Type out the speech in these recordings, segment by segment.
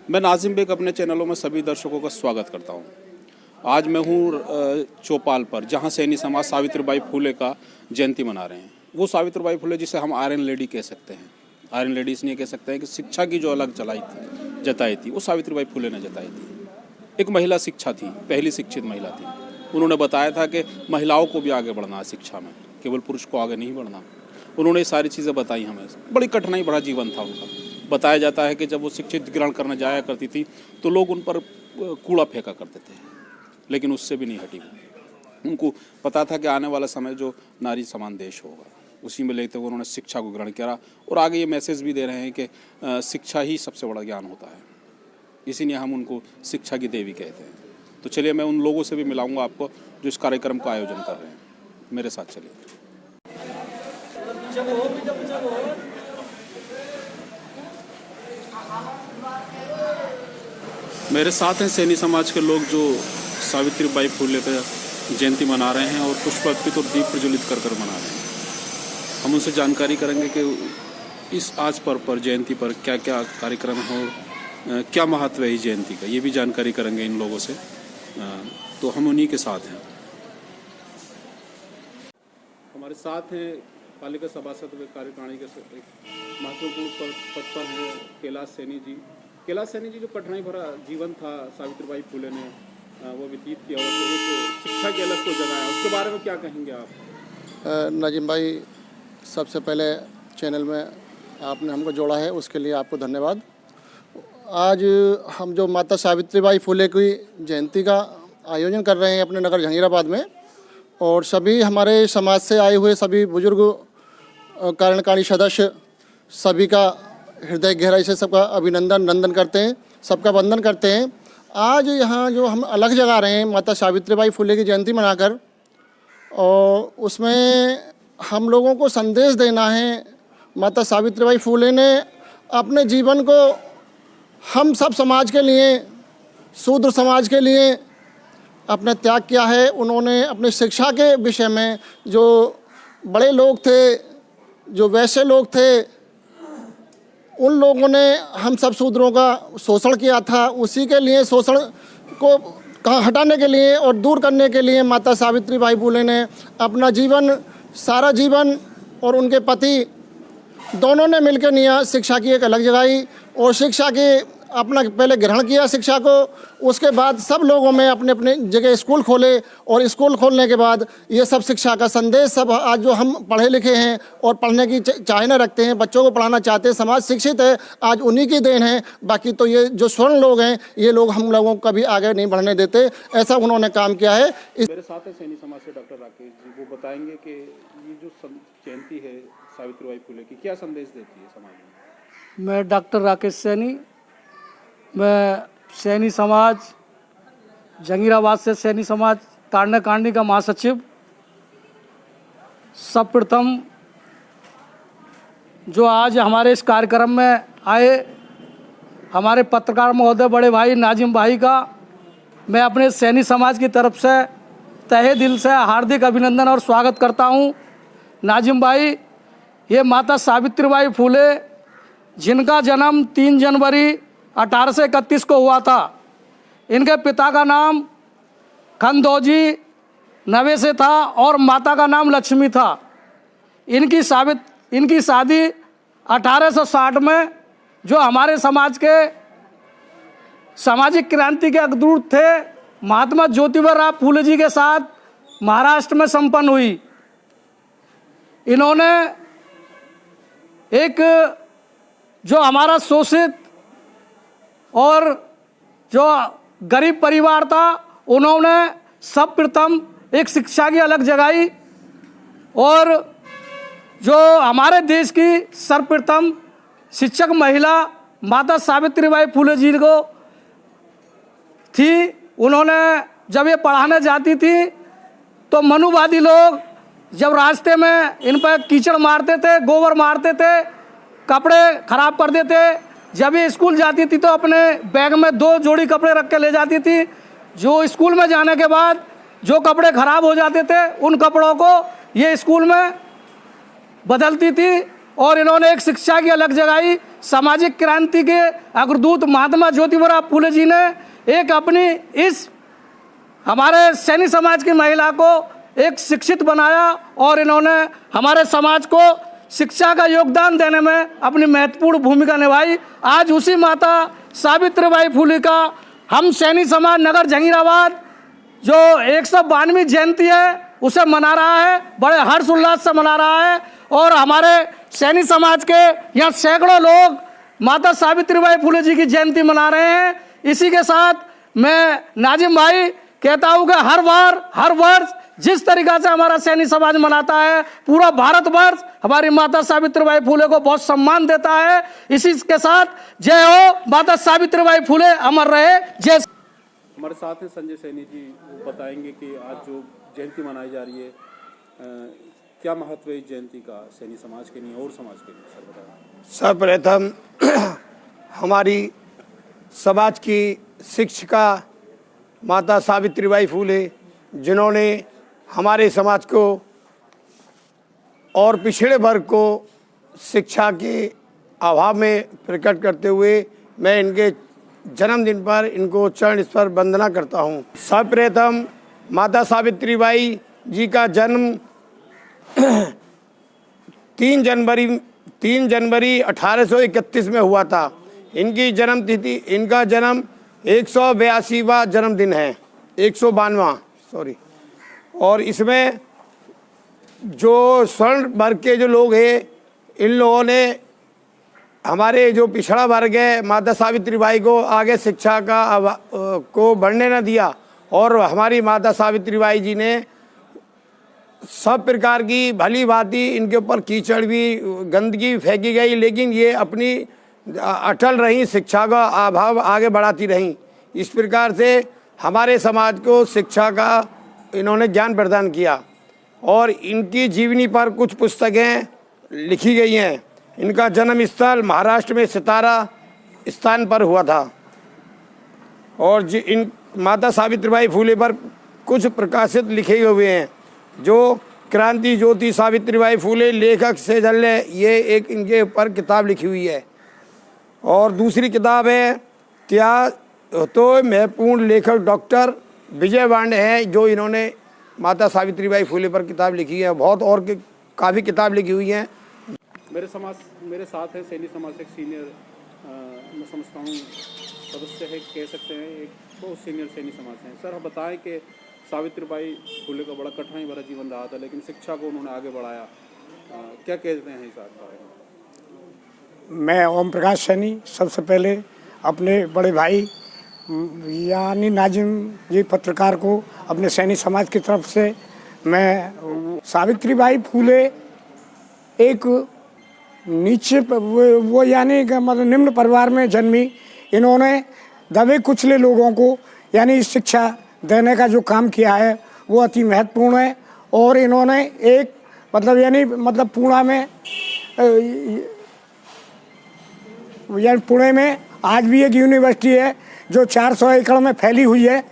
मैं नाजिम बेग अपने चैनलों में सभी दर्शकों का स्वागत करता हूं। आज मैं हूं चौपाल पर, जहां सैनी समाज सावित्रीबाई फुले का जयंती मना रहे हैं। वो सावित्रीबाई फुले जिसे हम आयरन लेडी कह सकते हैं। आयरन लेडी इसलिए कह सकते हैं कि शिक्षा की जो अलग जताई थी वो सावित्रीबाई फुले ने जताई थी। एक महिला शिक्षा थी, पहली शिक्षित महिला थी। उन्होंने बताया था कि महिलाओं को भी आगे बढ़ना है शिक्षा में, केवल पुरुष को आगे नहीं बढ़ना। उन्होंने ये सारी चीज़ें बताई हमें। बड़ी कठिनाई भरा जीवन था उनका। बताया जाता है कि जब वो शिक्षित ग्रहण करने जाया करती थी तो लोग उन पर कूड़ा फेंका करते थे, लेकिन उससे भी नहीं हटी वो। उनको पता था कि आने वाला समय जो नारी समान देश होगा, उसी में लेते हुए उन्होंने शिक्षा को ग्रहण किया और आगे ये मैसेज भी दे रहे हैं कि शिक्षा ही सबसे बड़ा ज्ञान होता है। इसीलिए हम उनको शिक्षा की देवी कहते हैं। तो चलिए मैं उन लोगों से भी मिलाऊंगा आपको जो इस कार्यक्रम का आयोजन कर रहे हैं। मेरे साथ चलिए। मेरे साथ हैं सैनी समाज के लोग जो सावित्रीबाई फुले का जयंती मना रहे हैं और पुष्प अर्पित और दीप प्रज्वलित कर मना रहे हैं। हम उनसे जानकारी करेंगे कि इस आज पर जयंती पर क्या क्या कार्यक्रम हो, क्या महत्व है इस जयंती का, ये भी जानकारी करेंगे इन लोगों से। तो हम उन्हीं के साथ हैं। हमारे साथ हैं पालिका सभासद व कार्यकारिणी के महत्वपूर्ण पद पर हैं कैलाश सैनी जी। कैलाश सैनी जी, जो कठिनाई भरा जीवन था सावित्रीबाई फुले ने वो व्यतीत किया और एक शिक्षा की अलग को जगाया, उसके बारे में क्या कहेंगे आप? नाजिम भाई, सबसे पहले चैनल में आपने हमको जोड़ा है उसके लिए आपको धन्यवाद। आज हम जो माता सावित्रीबाई फुले की जयंती का आयोजन कर रहे हैं अपने नगर जहांगीराबाद में, और सभी हमारे समाज से आए हुए सभी बुजुर्ग कार्यकारिणी सदस्य सभी का हृदय गहराई से सबका अभिनंदन करते हैं, सबका वंदन करते हैं। आज यहाँ जो हम अलग जगा रहे हैं माता सावित्रीबाई फुले की जयंती मनाकर, और उसमें हम लोगों को संदेश देना है। माता सावित्रीबाई फुले ने अपने जीवन को हम सब समाज के लिए, शूद्र समाज के लिए अपना त्याग किया है। उन्होंने अपनी शिक्षा के विषय में जो बड़े लोग थे, जो वैसे लोग थे, उन लोगों ने हम सब शूद्रों का शोषण किया था। उसी के लिए शोषण को हटाने के लिए और दूर करने के लिए माता सावित्रीबाई फुले ने अपना जीवन, सारा जीवन और उनके पति दोनों ने मिलकर शिक्षा की एक अलग जगाई और शिक्षा की अपना पहले ग्रहण किया शिक्षा को। उसके बाद सब लोगों में अपने अपने जगह स्कूल खोले और स्कूल खोलने के बाद ये सब शिक्षा का संदेश सब आज जो हम पढ़े लिखे हैं और पढ़ने की चाहना रखते हैं, बच्चों को पढ़ाना चाहते हैं, समाज शिक्षित है, आज उन्हीं की देन है। बाकी तो ये जो स्वर्ण लोग हैं, ये लोग हम लोगों को कभी आगे नहीं बढ़ने देते। ऐसा उन्होंने काम किया है। मेरे साथ है सैनी समाज से डॉक्टर राकेश जी। वो बताएंगे कि ये जो जयंती है सावित्रीबाई फुले की, क्या संदेश देती है समाज में? मैं डॉक्टर राकेश सैनी, मैं सैनी समाज जहांगीराबाद से सैनी समाज कार्यकारिणी का महासचिव। सब प्रथम जो आज हमारे इस कार्यक्रम में आए हमारे पत्रकार महोदय बड़े भाई नाजिम भाई का मैं अपने सैनी समाज की तरफ से तहे दिल से हार्दिक अभिनंदन और स्वागत करता हूं। नाजिम भाई, ये माता सावित्रीबाई फुले जिनका जन्म 3 जनवरी 1831 को हुआ था, इनके पिता का नाम खंदोजी नवे से था और माता का नाम लक्ष्मी था। इनकी शादी 1860 में जो हमारे समाज के सामाजिक क्रांति के अग्रदूत थे महात्मा ज्योतिबा फुले जी के साथ महाराष्ट्र में संपन्न हुई। इन्होंने एक जो हमारा शोषित और जो गरीब परिवार था, उन्होंने सब प्रथम एक शिक्षा की अलग जगाई और जो हमारे देश की सर्वप्रथम शिक्षक महिला माता सावित्रीबाई फुले जी को थी। उन्होंने जब ये पढ़ाने जाती थी तो मनुवादी लोग जब रास्ते में इन पर कीचड़ मारते थे, गोबर मारते थे, कपड़े खराब कर देते। जब ये स्कूल जाती थी तो अपने बैग में 2 जोड़ी कपड़े रख के ले जाती थी। जो स्कूल में जाने के बाद जो कपड़े खराब हो जाते थे, उन कपड़ों को ये स्कूल में बदलती थी और इन्होंने एक शिक्षा की अलग जगाई। सामाजिक क्रांति के अग्रदूत महात्मा ज्योतिबा फूले जी ने एक अपनी इस हमारे सैनी समाज की महिला को एक शिक्षित बनाया और इन्होंने हमारे समाज को शिक्षा का योगदान देने में अपनी महत्वपूर्ण भूमिका निभाई। आज उसी माता सावित्रीबाई फूले का हम सैनी समाज नगर जहांगीराबाद जो 192वीं जयंती है उसे मना रहा है, बड़े हर्ष उल्लास से मना रहा है। और हमारे सैनी समाज के यहाँ सैकड़ों लोग माता सावित्रीबाई फूले जी की जयंती मना रहे हैं। इसी के साथ मैं नाजिम भाई कहता हूँ कि हर बार हर वर्ष जिस तरीका से हमारा सैनी समाज मनाता है, पूरा भारतवर्ष हमारी माता सावित्रीबाई फूले को बहुत सम्मान देता है। इसी के साथ जय हो माता सावित्रीबाई फूले, अमर रहे जय। हमारे साथ हैं संजय सैनी जी, वो बताएंगे कि आज जो जयंती मनाई जा रही है क्या महत्व है इस जयंती का सैनी समाज के लिए और समाज के लिए, सर बताएं। सर्वप्रथम हमारी समाज की शिक्षिका माता सावित्रीबाई फूले, जिन्होंने हमारे समाज को और पिछड़े वर्ग को शिक्षा के अभाव में प्रकट करते हुए मैं इनके जन्मदिन पर इनको चरण स्पर्श वंदना करता हूँ। सर्वप्रथम माता सावित्रीबाई जी का जन्म 3 जनवरी 1831 में हुआ था। इनकी जन्म तिथि, इनका जन्म 182वां जन्मदिन है, 152वां सॉरी। और इसमें जो स्वर्ण वर्ग के जो लोग हैं, इन लोगों ने हमारे जो पिछड़ा वर्ग है माता सावित्रीबाई को आगे शिक्षा को बढ़ने न दिया। और हमारी माता सावित्रीबाई जी ने सब प्रकार की भली भांति इनके ऊपर कीचड़ भी, गंदगी फेंकी गई, लेकिन ये अपनी अटल रहीं, शिक्षा का अभाव आगे बढ़ाती रहीं। इस प्रकार से हमारे समाज को शिक्षा का इन्होंने ज्ञान प्रदान किया। और इनकी जीवनी पर कुछ पुस्तकें लिखी गई हैं। इनका जन्म स्थल महाराष्ट्र में सितारा स्थान पर हुआ था। और इन माता सावित्रीबाई फूले पर कुछ प्रकाशित लिखे हुए हैं, जो क्रांति ज्योति सावित्रीबाई फूले लेखक से जल्ले, ये एक इनके ऊपर किताब लिखी हुई है। और दूसरी किताब है क्या तो महत्वपूर्ण लेखक डॉक्टर विजय वांडे हैं, जो इन्होंने माता सावित्रीबाई फूले पर किताब लिखी है। बहुत और काफ़ी किताब लिखी हुई हैं। मेरे साथ है सैनी समाज से एक सीनियर, मैं समझता हूँ सदस्य है, कह सकते हैं एक बहुत सीनियर सैनी समाज हैं। सर, आप बताएं कि सावित्रीबाई फूले का बड़ा कठिनाई भरा जीवन रहा था, लेकिन शिक्षा को उन्होंने आगे बढ़ाया, क्या कहते हैं इस बारे में? मैं ओम प्रकाश सैनी सबसे पहले अपने बड़े भाई यानी नाजिम जी पत्रकार को अपने सैनी समाज की तरफ से मैं, सावित्रीबाई फूले एक नीचे वो यानी मतलब निम्न परिवार में जन्मी। इन्होंने दबे कुचले लोगों को यानी शिक्षा देने का जो काम किया है वो अति महत्वपूर्ण है। और इन्होंने एक मतलब पुणे में आज भी एक यूनिवर्सिटी है जो 400 एकड़ में फैली हुई है।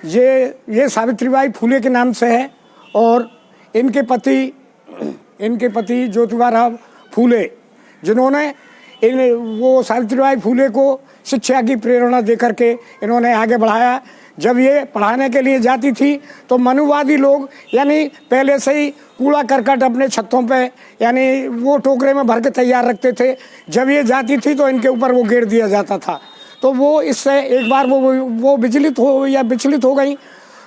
ये सावित्रीबाई फूले के नाम से है। और इनके पति ज्योतिबा फूले, जिन्होंने वो सावित्रीबाई फूले को शिक्षा की प्रेरणा दे करके इन्होंने आगे बढ़ाया। जब ये पढ़ाने के लिए जाती थी तो मनुवादी लोग यानी पहले से ही कूड़ा करकट अपने छतों पे यानी वो टोकरे में भर के तैयार रखते थे। जब ये जाती थी तो इनके ऊपर वो गिर दिया जाता था। तो वो इससे एक बार वो विचलित हो गई।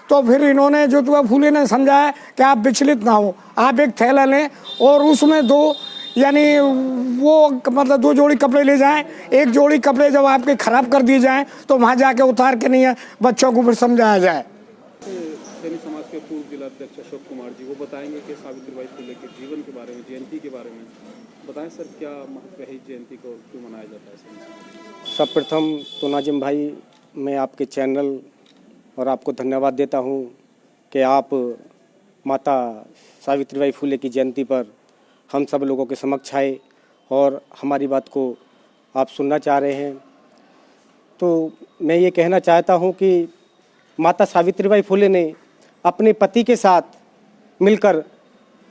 तो फिर इन्होंने ज्योतिबा फूले ने समझाया कि आप विचलित ना हो, आप एक थैला लें और उसमें दो जोड़ी कपड़े ले जाएं। एक जोड़ी कपड़े जब आपके ख़राब कर दिए जाएं तो वहाँ जाके उतार के नहीं है बच्चों को फिर समझाया जाए। सैनी समाज के पूर्व जिला अध्यक्ष अशोक कुमार जी, वो बताएंगे कि सावित्रीबाई फूले के जीवन के बारे में, जयंती के बारे में बताएं। सर, क्या महत्व है जयंती को, क्यों मनाया जाता है सैनी समाज? सर्वप्रथम तो नाजिम भाई, मैं आपके चैनल और आपको धन्यवाद देता हूँ कि आप माता सावित्रीबाई फूले की जयंती पर हम सब लोगों के समक्ष आए और हमारी बात को आप सुनना चाह रहे हैं। तो मैं ये कहना चाहता हूँ कि माता सावित्रीबाई फूले ने अपने पति के साथ मिलकर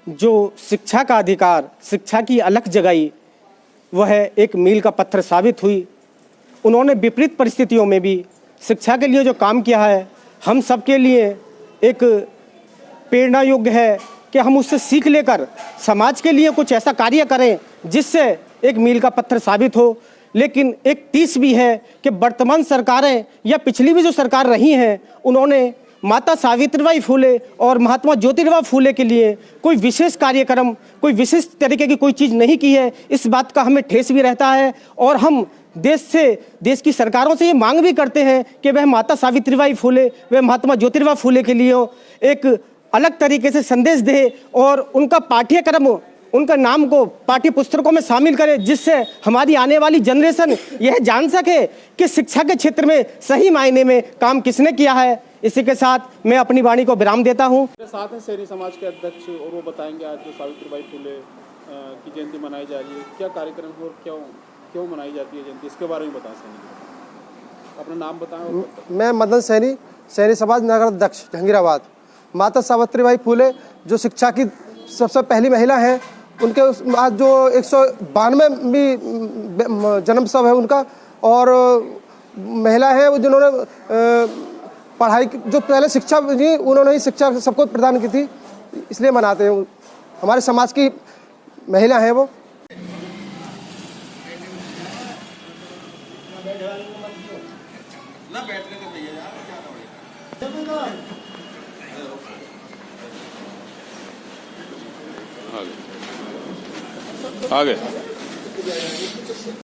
जो शिक्षा का अधिकार, शिक्षा की अलख जगाई, वह एक मील का पत्थर साबित हुई। उन्होंने विपरीत परिस्थितियों में भी शिक्षा के लिए जो काम किया है, हम सबके लिए एक प्रेरणा योग्य है कि हम उससे सीख लेकर समाज के लिए कुछ ऐसा कार्य करें जिससे एक मील का पत्थर साबित हो। लेकिन एक टीस भी है कि वर्तमान सरकारें या पिछली भी जो सरकार रही हैं, उन्होंने माता सावित्रीबाई फुले और महात्मा ज्योतिराव फुले के लिए कोई विशेष कार्यक्रम, कोई विशेष तरीके की कोई चीज़ नहीं की है। इस बात का हमें ठेस भी रहता है और हम देश की सरकारों से ये मांग भी करते हैं कि वह माता सावित्रीबाई फुले, वह महात्मा ज्योतिराव फुले के लिए एक अलग तरीके से संदेश दे और उनका पाठ्यक्रम, उनका नाम को पाठ्य पुस्तकों में शामिल करें, जिससे हमारी आने वाली जनरेशन यह जान सके कि शिक्षा के क्षेत्र में सही मायने में काम किसने किया है। इसी के साथ मैं अपनी वाणी को विराम देता हूँ। मेरे साथ हैं सैनी समाज के अध्यक्ष और वो बताएंगे आज जो सावित्रीबाई फुले की जयंती मनाई जा रही है, क्या कार्यक्रम है और क्यों मनाई जाती है जयंती, इसके बारे में बताएं सैनी। अपना नाम बताएं और बताएं। मैं मदन सैनी, सैनी समाज नगर अध्यक्ष जहांगीराबाद। माता सावित्रीबाई फुले जो शिक्षा की सबसे पहली महिला हैं, उनके आज जो 192 जन्म उत्सव है उनका, और महिला है वो जिन्होंने पढ़ाई जो पहले शिक्षा दी, उन्होंने ही शिक्षा सबको प्रदान की थी, इसलिए मनाते हैं। हमारे समाज की महिला है वो। आगे